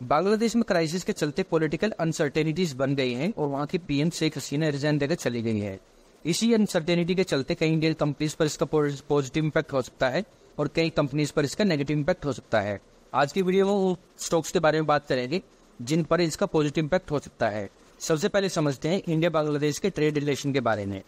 बांग्लादेश में क्राइसिस के चलते पॉलिटिकल अनसर्टेनिटीज बन गई हैं और वहां की पीएम शेख हसीना रिजाइन देकर चली गई है। इसी अनसर्टेनिटी के चलते कई इंडियन कंपनीज पर इसका पॉजिटिव इम्पैक्ट हो सकता है और कई कंपनीज पर इसका नेगेटिव इम्पैक्ट हो सकता है। आज की वीडियो में वो स्टॉक्स के बारे में बात करेंगे जिन पर इसका पॉजिटिव इम्पैक्ट हो सकता है। सबसे पहले समझते हैं इंडिया बांग्लादेश के ट्रेड रिलेशन के बारे में।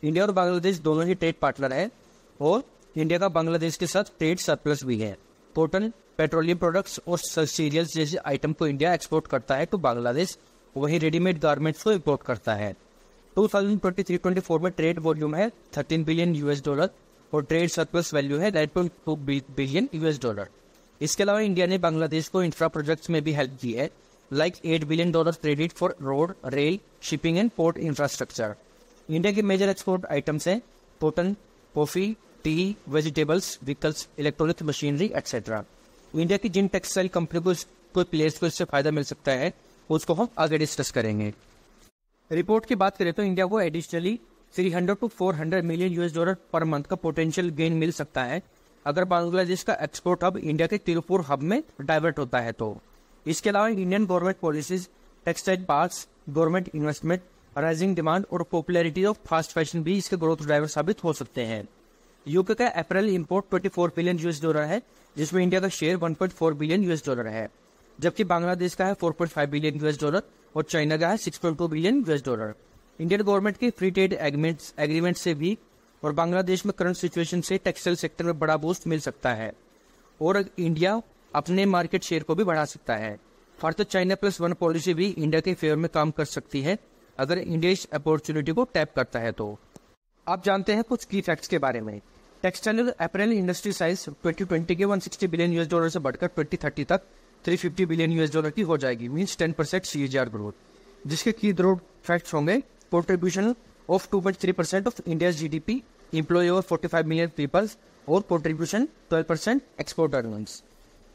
इंडिया और बांग्लादेश दोनों ही ट्रेड पार्टनर है और इंडिया का बांग्लादेश के साथ ट्रेड सरप्लस भी है। टोटल पेट्रोलियम प्रोडक्ट्स और सीरियल्स जैसे आइटम को इंडिया एक्सपोर्ट करता है तो बांग्लादेश वही रेडीमेड गारमेंट्स को इंपोर्ट करता है। 2023-24 में ट्रेड वॉल्यूम है $13 बिलियन और ट्रेड सरप्लस वैल्यू है $9.2 बिलियन। इसके अलावा इंडिया ने बांग्लादेश को इंफ्रा प्रोजेक्ट्स में भी हेल्प की है, like $8 billion credit for road, rail, shipping and port infrastructure. India के मेजर एक्सपोर्ट आइटम्स हैं cotton, coffee, T, vegetables, vehicles, electronic machinery etcetera. India की जिन टेक्सटाइल कंपनी को कोई प्लेयर्स को इससे फायदा मिल सकता है उसको हम आगे डिस्कस करेंगे। रिपोर्ट की बात करें तो इंडिया को additionally $300 to $400 million per month का पोटेंशियल गेन मिल सकता है अगर बांग्लादेश का एक्सपोर्ट हब इंडिया के तिरुपुर हब में डाइवर्ट होता है तो। इसके अलावा Indian government policies, textile parks, government investment, rising demand और पॉपुलैरिटी ऑफ फास्ट फैशन भी इसके ग्रोथ ड्राइवर साबित हो सकते हैं। यूके का अप्रैल इंपोर्ट $24 बिलियन है जिसमें इंडिया का शेयर $1.4 बिलियन है, जबकि बांग्लादेश का है $4.5 बिलियन और चाइना का है $6.2 बिलियन। इंडियन गवर्नमेंट के फ्री ट्रेड एग्रीमेंट से भी और बांग्लादेश में करंट सिचुएशन से टेक्सटाइल सेक्टर में बड़ा बूस्ट मिल सकता है और इंडिया अपने मार्केट शेयर को भी बढ़ा सकता है। फर्दर चाइना +1 पॉलिसी भी इंडिया के फेवर में काम कर सकती है अगर इंडिया इस अपॉर्चुनिटी को टैप करता है तो। आप जानते हैं कुछ की फैक्ट्स के बारे में। टेक्सटाइल अपैरल इंडस्ट्री साइज 2020 के $160 बिलियन से बढ़कर 2030 तक $350 बिलियन की हो जाएगी, मीन्स 10% CAGR ग्रोथ। जिसके की ग्रोथ फैक्ट्स होंगे contribution of 2.3% of India GDP, employ over 45 million peoples और contribution 12% export earnings.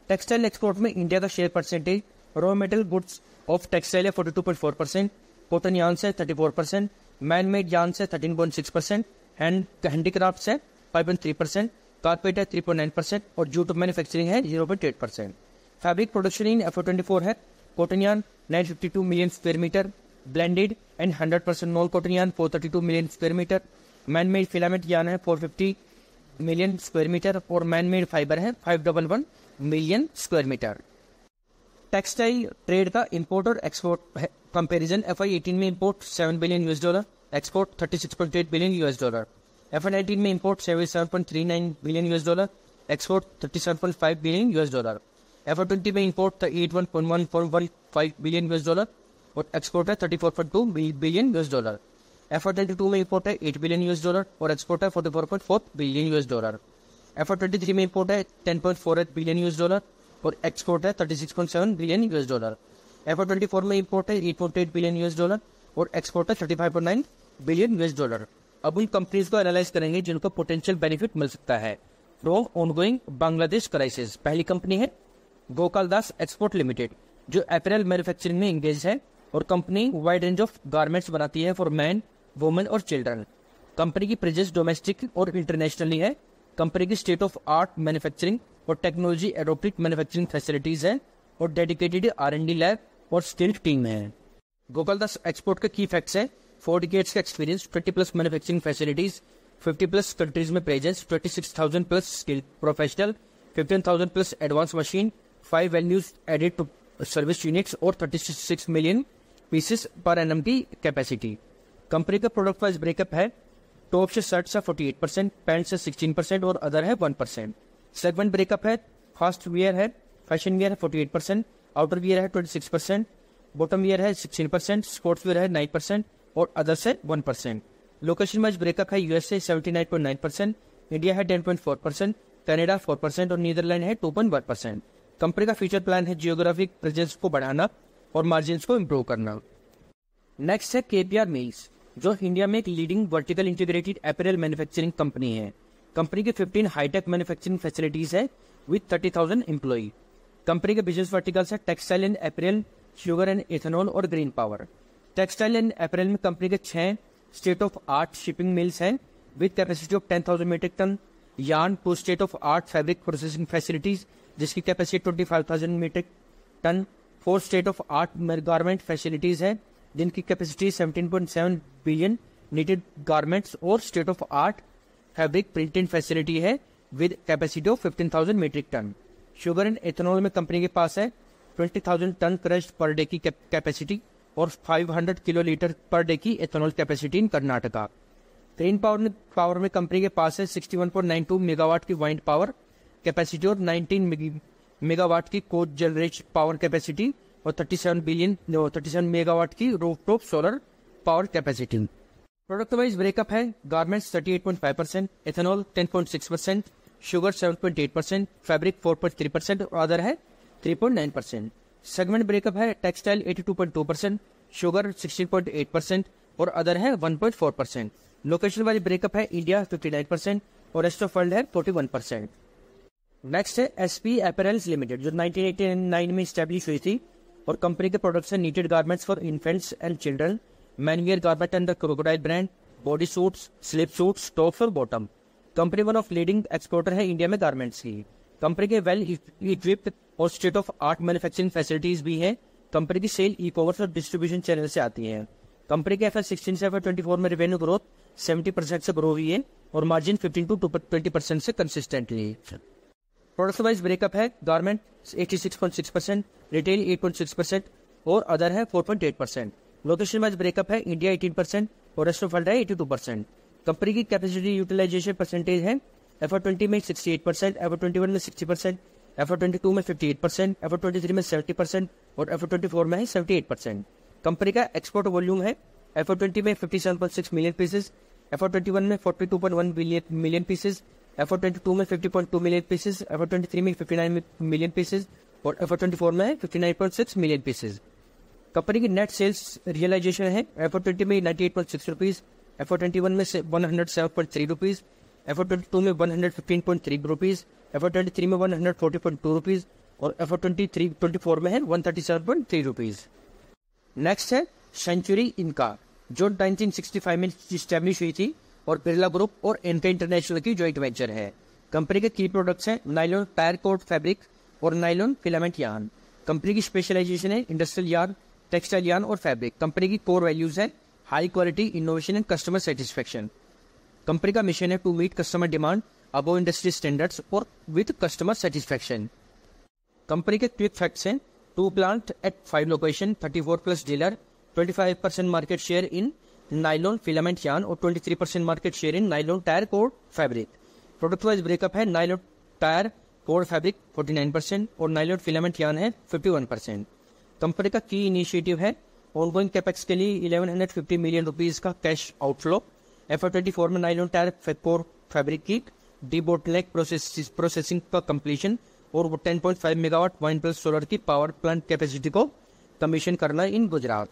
Textile export में इंडिया का share percentage raw metal goods of textile है 42.4%, कॉटन यार्न से 34%, मैन मेड यार्न से 13.6%, handicraft से 5.3%, कारपेट है 3.9% और जूट मैन्युफैक्चरिंग है 0.8%। फैब्रिक प्रोडक्शन इन FY24 है cotton yarn 952 million square metre, blended and 100% non cotton yarn 432 million square metre, man made filament yarn है 450 million square metre और man made fibre है 511 million square metre. Textile trade का import और export comparison FY18 में import $7 billion, export $36.8 billion. FY19 में import $77.39 billion, export $37.5 billion. FY20 में import $81.145 billion और export है $34.2 बिलियन। FY22 में इंपोर्ट है $8 बिलियन और एक्सपोर्ट है $44.4 बिलियन। FY23 में इंपोर्ट है $10.48 बिलियन और एक्सपोर्ट है $36.7 बिलियन। FY24 में इंपोर्ट है $8.8 बिलियन और एक्सपोर्ट है $35.9 बिलियन। अब उन कंपनीज को एनालाइज करेंगे जिनको पोटेंशियल बेनिफिट मिल सकता है फ्रॉम ऑनगोइंग बांग्लादेश क्राइसिस। पहली कंपनी है गोपालदास एक्सपोर्ट लिमिटेड जो अपैरल मैन्युफैक्चरिंग में इंगेज है और company wide range of garments बनाती है फॉर मैन, वुमेन और चिल्ड्रन। कंपनी की प्रेजेंस डोमेस्टिक और इंटरनेशनली है। कंपनी की स्टेट ऑफ आर्ट मैन्युफैक्चरिंग और टेक्नोलॉजी एडोप्टेड मैन्युफैक्चरिंग फैसिलिटीज है और डेडिकेटेड R&D लैब और स्किल्ड टीम है। गोपालदास एक्सपोर्ट के की फैक्ट्स है 4 डिकेड्स का एक्सपीरियंस, 20+ मैन्युफैक्चरिंग फैसिलिटीज, 50+ कंट्रीज में presence, 26,000+ skilled professional, 15,000+ advance machine, 5 venues added to service units और 36 मिलियन पीसेस पर एनम की कैपेसिटी। कंपनी का प्रोडक्ट वाइज ब्रेकअप है टॉप से शर्ट से 48%, पैंट से 16% और अदर है 1%। सेगमेंट ब्रेकअप है फास्ट वियर है, फैशन वियर है 48%, आउटर वियर है 26%, बॉटम वियर है 16%, स्पोर्ट्स वियर है 9% और अदर से 1%। लोकेशन वाइज ब्रेकअप है USA 79.9%, इंडिया है 10.4%, कनाडा 4% और नीदरलैंड है 2.1%। कंपनी का फ्यूचर प्लान है जियोग्राफिक प्रेजेंस को बढ़ाना और मार्जिन को इम्प्रूव करना। नेक्स्ट है KPR मिल्स जो इंडिया में एक leading vertical integrated apparel manufacturing company है। कंपनी के 15 हाईटेक मैन्युफैक्चरिंग फैसिलिटीज है विद 30,000 एम्प्लॉई। कंपनी के बिजनेस वर्टिकल्स है textile and apparel, sugar and ethanol और green power. Textile and apparel में कंपनी के 6 state of art spinning mills हैं with capacity of 10,000 metric tonne, yarn to state of art fabric processing facilities जिसकी capacity 25,000 metric tonne, 4 state of art garment facilities है जिनकी capacity 17.7 billion knitted garments, और state of art fabric printing facility है with capacity of 15,000 metric tonne. Sugar and ethanol में company के पास है 20,000 tonne crushed per day की capacity और 500 किलोलीटर पर डे की ethanol capacity in Karnataka. Green power में कंपनी के पास है 61.92 मेगावाट की वाइंड पावर कैपेसिटी और 19 मेगावाट की को जनरेट पावर कैपेसिटी और 37 मेगावाट की rooftop solar power capacity. Product wise breakup है गारमेंट्स 38.5%, एथेनॉल 10.6%, शुगर 7.8%, फैब्रिक 4.3% और अदर है 3.9%। सेगमेंट ब्रेकअप है टेक्सटाइल 82.2%, शुगर 16.8% और अदर है 1.4%। लोकेशन वाली ब्रेकअप है इंडिया 59% और रेस्ट ऑफ वर्ल्ड है 41%। नेक्स्ट है एसपी अपैरेल्स लिमिटेड जो 1989 में स्टैब्लिश हुई थी और कंपनी के प्रोडक्ट्स हैं knitted garments for infants and children, menswear garment under crocodile brand, body suits, slip suits, tops और bottom. Company one of leading exporter है इंडिया में गारमेंट्स की। कंपनी के वेल इक्विप्ड और state of art manufacturing facilities भी है। Company की sale e commerce और डिस्ट्रीब्यूशन चैनल से आती है। कंपनी के FY16 से FY24 में रेवेन्यू ग्रोथ 70% से ग्रो हुई है और मार्जिन 15 to 20% से कंसिस्टेंटली। प्रोडक्ट वाइज ब्रेकअप है गारमेंट 86.6%, रिटेल 8.6% और अदर है 4.8%। लोकेशन वाइज ब्रेकअप है इंडिया 18% और रेस्ट ऑफ वर्ल्ड है 82%। कंपनी की कैपेसिटी यूटिलाइजेशन परसेंटेज है FY20 में 68%, FY21 में 60%, FY22 में 58%, FY23 में 70% और FY24 में है 78%। कंपनी का एक्सपोर्ट वॉल्यूम है FY20 में 57.6 मिलियन पीसेज, FY21 में 42.1 मिलियन पीसेज, FY22 में 50.2 मिलियन पीसेज, FY23 में 59 मिलियन पीसेज और FY24 में है 59.6 मिलियन पीसेज। कंपनी की नेट सेल्स रियलाइजेशन है FY20 में 98.6 रुपीज, FY21 में 107.3 रुपीज, FY22 में 115.3 रुपीज, FY23 में 140.2 रुपीज और FY24 में है 137.3 रुपीज। नेक्स्ट है सेंचुरी इनका जो 1965 में स्टैब्लिश हुई थी और बिरला ग्रुप और इनका इंटरनेशनल की जॉइंट वेंचर है। कंपनी के की प्रोडक्ट्स हैं नायलॉन टायर कोट फैब्रिक और नायलॉन फिलामेंट यार्न। कंपनी की स्पेशलाइजेशन है इंडस्ट्रियल यार्न, टेक्सटाइल यार्न और फैब्रिक। कंपनी की कोर वैल्यूज है high quality, innovation and customer satisfaction. Company का मिशन है to meet customer demand above industry standards और with customer satisfaction. Company के quick facts हैं 2 plant at 5 location, 34+ dealer, 25% market share in nylon filament yarn और 23% market share in nylon tyre code fabric. Product wise breakup है nylon tyre code fabric 49% और nylon filament yarn है 51%। Company का की initiative है ongoing capex के लिए 1150 million rupees का कैश आउटफ्लो। FY24 में नाइलॉन टायर कोर फैब्रिक की डीबोटलनेक प्रोसेसिंग का कंप्लीशन और 10.5 मेगावाट वाइन प्लस सोलर की पावर प्लांट कैपेसिटी को कमीशन करना इन गुजरात।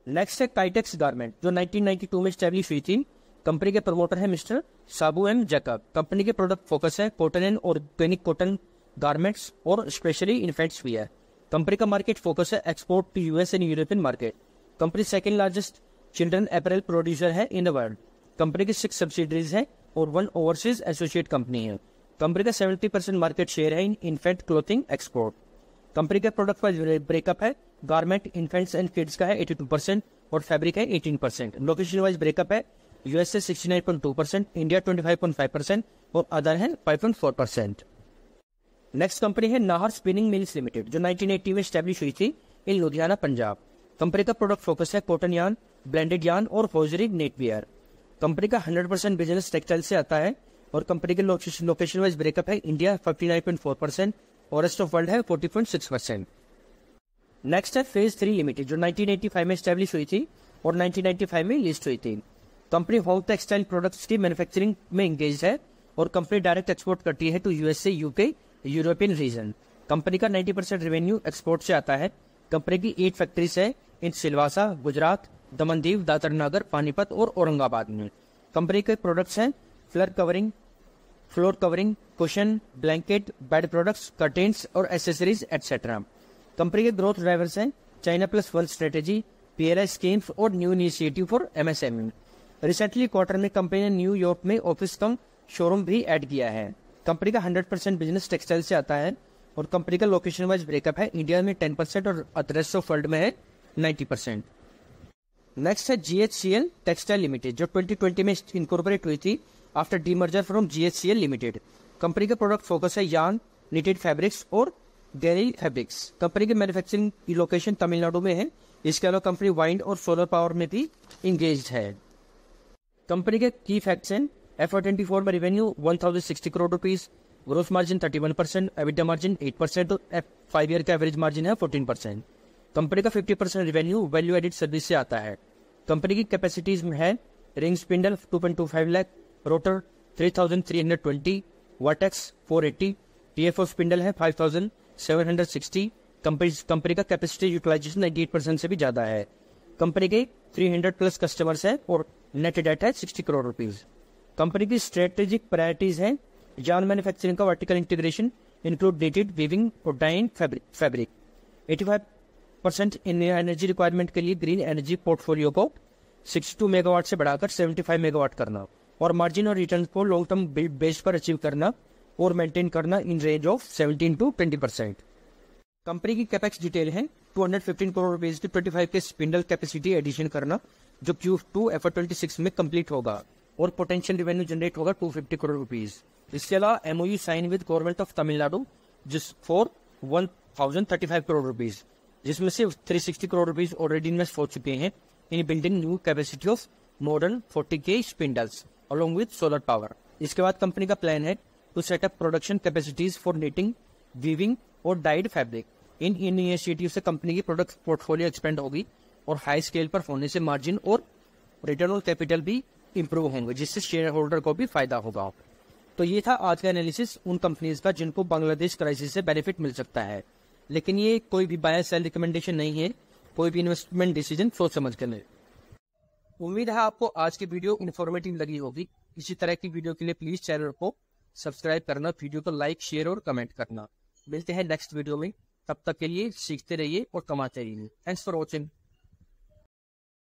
नेक्स्ट है काइटेक्स गारमेंट जो 1992 में स्टैब्लिश हुई थी। कंपनी के प्रमोटर है mister Sabu M Jacob. Company के प्रोडक्ट फोकस है cotton and organic cotton garments और स्पेशली इन्फेंट्स भी है। कंपनी का मार्केट फोकस है export to US and European market. Company second largest children apparel producer है इन द वर्ल्ड। कंपनी की 6 subsidiaries है और 1 ओवरसीज एसोसिएट कंपनी है। कंपनी का 70% मार्केट शेयर है इन इन्फेंट क्लोथिंग एक्सपोर्ट। कंपनी का प्रोडक्ट वाइज ब्रेकअप है गारमेंट, इन्फेंट्स एंड किड्स का है 82% और फैब्रिक है 18%। लोकेशन वाइज ब्रेकअप है USA 69.2%, इंडिया 25.5% और अदर है 5.4%। नेक्स्ट कंपनी है नाहर स्पिनिंग मिल्स लिमिटेड जो 1980 में स्टैब्लिश हुई थी इन लुधियाना पंजाब। कंपनी का प्रोडक्ट फोकस है कॉटन यार्न, ब्लेंडेड यार्न और हॉजरी नेटवियर। कंपनी का 100% बिजनेस टेक्सटाइल से आता है और कंपनी के लोकेशन वाइज ब्रेकअप है इंडिया 59.4% और रेस्ट ऑफ वर्ल्ड है 40.6%। नेक्स्ट है फेज 3 लिमिटेड जो 1985 में स्टैब्लिश हुई थी और 1995 में लिस्ट हुई थी। कंपनी होम टेक्सटाइल प्रोडक्ट्स की मैन्युफैक्चरिंग में एंगेज है और कंपनी डायरेक्ट एक्सपोर्ट करती है to USA, UK, European region. Company का 90% रेवेन्यू एक्सपोर्ट से आता है। कंपनी की 8 फैक्ट्रीज है इन सिलवासा, गुजरात, दमनदीव, दादर नगर, पानीपत और औरंगाबाद में। कंपनी के प्रोडक्ट्स हैं floor covering, cushion, blanket, bed products, curtains और एसेसरीज एटसेट्रा। कंपनी के ग्रोथ ड्राइवर्स हैं China plus 1 strategy, PLI schemes और new initiative for MSME। Recently quarter में कंपनी ने न्यूयॉर्क में ऑफिस कम शोरूम भी ऐड किया है। कंपनी का 100% बिजनेस टेक्सटाइल से आता है और कंपनी का लोकेशन वाइज ब्रेकअप है, इंडिया में 10% और रेस्ट ऑफ वर्ल्ड में है 90%। नेक्स्ट है GHCL टेक्सटाइल लिमिटेड, जो 2020 में इनकॉर्पोरेट हुई थी after demerger from GHCL limited. Company का प्रोडक्ट फोकस है यार्न, निटेड फैब्रिक्स और डेयरी फैब्रिक्स। कंपनी की मैन्युफैक्चरिंग की लोकेशन तमिलनाडु में है। इसके अलावा कंपनी वाइंड और सोलर पावर में भी इंगेज है। कंपनी के की फैक्ट्स हैं, FY24 में revenue 1060 crore rupees, gross margin 31%, EBITDA margin 8% और 5 ईयर का एवरेज मार्जिन है 14%। कंपनी का 50% रेवेन्यू वैल्यू एडिड सर्विस से आता है। कंपनी की कैपेसिटीज में है ring spindle 2.25 lakh, rotor 3320, vertex 480, TFO spindle है 5760। कंपनी का कैपेसिटी यूटिलाइजेशन 98% से भी ज्यादा है। कंपनी के 300 प्लस कस्टमर्स हैं और नेट डेट है 60 करोड़ रुपीस। कंपनी की स्ट्रेटेजिक प्रायोरिटीज हैं यार्न मैन्युफैक्चरिंग का vertical integration, include dated weaving और dyeing fabric. 85% in energy requirement के लिए ग्रीन एनर्जी पोर्टफोलियो को 62 मेगावाट से बढ़ाकर 75 मेगावाट करना और मार्जिन और रिटर्न को लॉन्ग टर्म बेस पर अचीव करना और मेंटेन करना in range of 17 to 20%। Company की कैपेक्स डिटेल है 215 करोड़ रुपीस की 25 के स्पिंडल कैपेसिटी एडिशन करना, जो Q2 FY26 में कंप्लीट होगा और पोटेंशियल रेवेन्यू जनरेट होगा 250 करोड़ रुपीस। इसके अलावा MOU sign with government of Tamil Nadu जिस फॉर 1035 करोड़ रुपीस, जिसमें से 360 करोड़ रुपीस ऑलरेडी इन्वेस्ट हो चुके हैं in building new capacity of modern 40K spindles along with solar power. इसके बाद कंपनी का प्लान है to set up production capacities for knitting, weaving और डाइड फैब्रिक। इन इनिशिएटिव से कंपनी की प्रोडक्ट पोर्टफोलियो एक्सपेंड होगी और हाई स्केल पर होने से मार्जिन और रिटर्न ऑन कैपिटल भी इंप्रूव होंगे, जिससे शेयर होल्डर को भी फायदा होगा। तो ये था आज का एनालिसिस उन कंपनीज का जिनको बांग्लादेश क्राइसिस से बेनिफिट मिल सकता है, लेकिन ये कोई भी बाय सेल रिकमेंडेशन नहीं है, कोई भी इन्वेस्टमेंट डिसीजन सोच समझ कर ले। उम्मीद है आपको आज की वीडियो इन्फॉर्मेटिव लगी होगी। इसी तरह की वीडियो के लिए प्लीज चैनल को सब्सक्राइब करना, वीडियो को लाइक, शेयर और कमेंट करना। मिलते हैं नेक्स्ट वीडियो में, तब तक के लिए सीखते रहिए और कमाते रहिए। Thanks for watching.